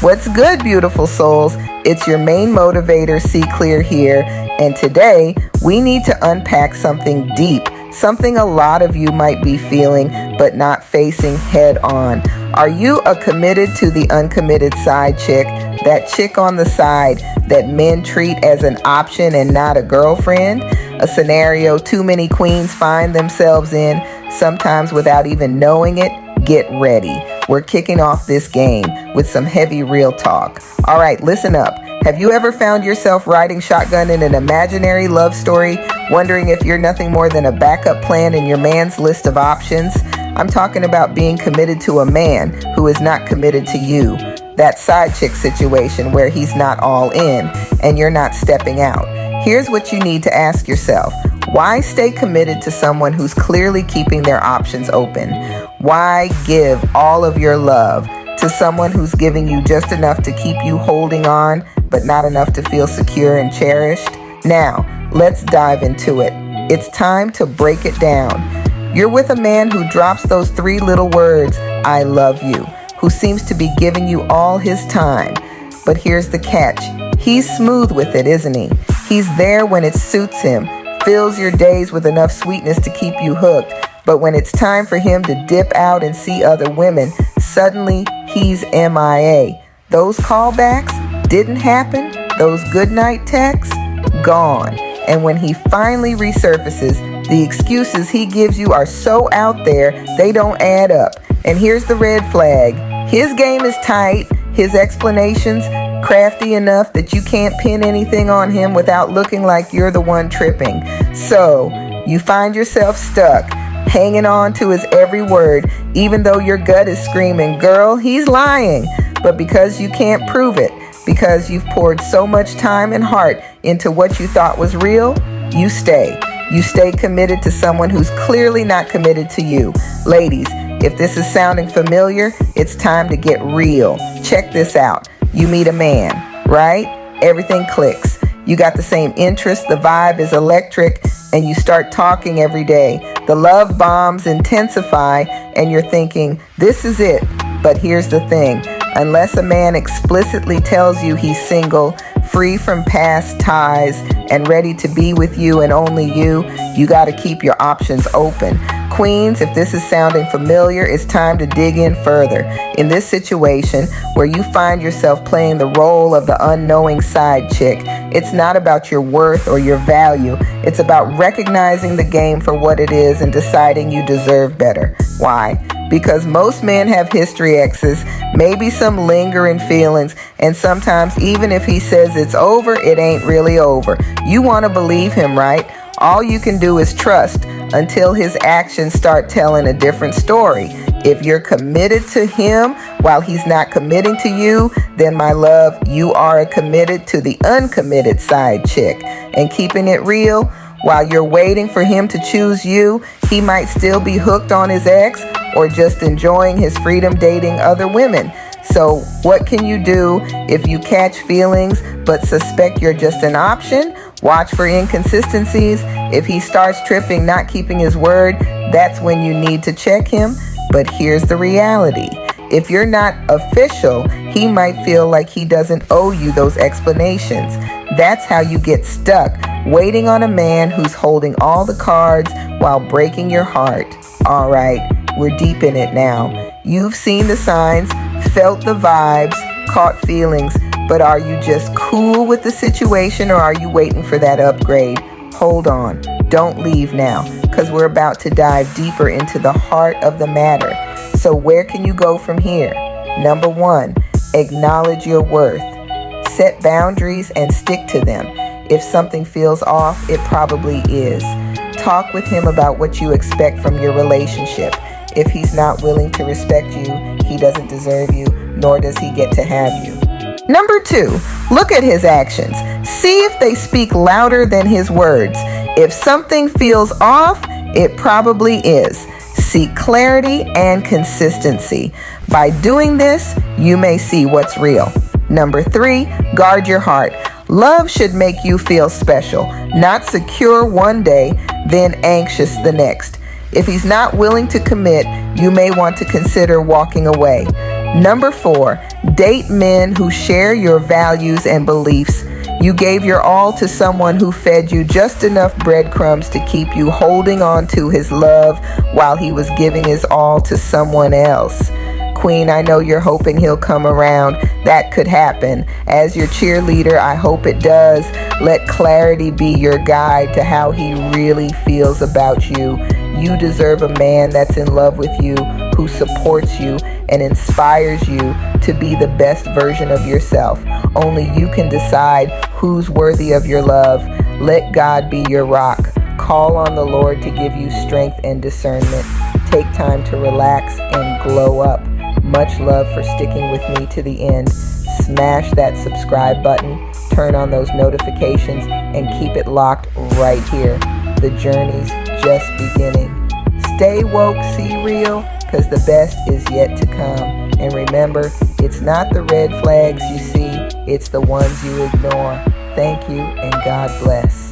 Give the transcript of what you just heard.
What's good, beautiful souls? It's your main motivator, See Clear here, and today we need to unpack something deep, something a lot of you might be feeling but not facing head on. Are you a committed to the uncommitted side chick, that chick on the side that men treat as an option and not a girlfriend? A scenario too many queens find themselves in, sometimes without even knowing it? Get ready. We're kicking off this game with some heavy real talk. All right, listen up. Have you ever found yourself riding shotgun in an imaginary love story, wondering if you're nothing more than a backup plan in your man's list of options? I'm talking about being committed to a man who is not committed to you. That side chick situation where he's not all in and you're not stepping out. Here's what you need to ask yourself. Why stay committed to someone who's clearly keeping their options open? Why give all of your love to someone who's giving you just enough to keep you holding on, but not enough to feel secure and cherished? Now, let's dive into it. It's time to break it down. You're with a man who drops those 3 little words, I love you, who seems to be giving you all his time. But here's the catch. He's smooth with it, isn't he? He's there when it suits him, fills your days with enough sweetness to keep you hooked. But when it's time for him to dip out and see other women, suddenly he's MIA. Those callbacks didn't happen. Those goodnight texts, gone. And when he finally resurfaces, the excuses he gives you are so out there, they don't add up. And here's the red flag. His game is tight. His explanations crafty enough that you can't pin anything on him without looking like you're the one tripping. So you find yourself stuck, hanging on to his every word, even though your gut is screaming, girl, he's lying. But because you can't prove it, because you've poured so much time and heart into what you thought was real, you stay. You stay committed to someone who's clearly not committed to you. Ladies, if this is sounding familiar, it's time to get real. Check this out. You meet a man, right? Everything clicks. You got the same interests, the vibe is electric, and you start talking every day. The love bombs intensify, and you're thinking, this is it. But here's the thing. Unless a man explicitly tells you he's single, free from past ties, and ready to be with you and only you, you got to keep your options open. Queens, if this is sounding familiar, it's time to dig in further. In this situation, where you find yourself playing the role of the unknowing side chick, it's not about your worth or your value. It's about recognizing the game for what it is and deciding you deserve better. Why? Because most men have history exes, maybe some lingering feelings, and sometimes even if he says it's over, it ain't really over. You want to believe him, right? All you can do is trust until his actions start telling a different story. If you're committed to him while he's not committing to you, then my love, you are committed to the uncommitted side chick. And keeping it real, while you're waiting for him to choose you, he might still be hooked on his ex or just enjoying his freedom dating other women. So what can you do if you catch feelings but suspect you're just an option? Watch for inconsistencies. If he starts tripping, not keeping his word, that's when you need to check him. But here's the reality. If you're not official, he might feel like he doesn't owe you those explanations. That's how you get stuck, waiting on a man who's holding all the cards while breaking your heart. All right, we're deep in it now. You've seen the signs, felt the vibes, caught feelings, but are you just cool with the situation or are you waiting for that upgrade? Hold on. Don't leave now, because we're about to dive deeper into the heart of the matter. So where can you go from here? Number 1, acknowledge your worth. Set boundaries and stick to them. If something feels off, it probably is. Talk with him about what you expect from your relationship. If he's not willing to respect you, he doesn't deserve you, nor does he get to have you. Number 2, look at his actions. See if they speak louder than his words. If something feels off, it probably is. Seek clarity and consistency. By doing this, you may see what's real. Number 3, guard your heart. Love should make you feel special, not secure one day, then anxious the next. If he's not willing to commit, you may want to consider walking away. Number 4, Date men who share your values and beliefs. You gave your all to someone who fed you just enough breadcrumbs to keep you holding on to his love while he was giving his all to someone else. Queen, I know you're hoping he'll come around. That could happen. As your cheerleader, I hope it does. Let clarity be your guide to how he really feels about you. You deserve a man that's in love with you, who supports you and inspires you to be the best version of yourself. Only you can decide who's worthy of your love. Let God be your rock. Call on the Lord to give you strength and discernment. Take time to relax and glow up. Much love for sticking with me to the end. Smash that subscribe button, turn on those notifications, and keep it locked right here. The journey's just beginning. Stay woke, see real, because the best is yet to come. And remember, it's not the red flags you see, it's the ones you ignore. Thank you, and God bless.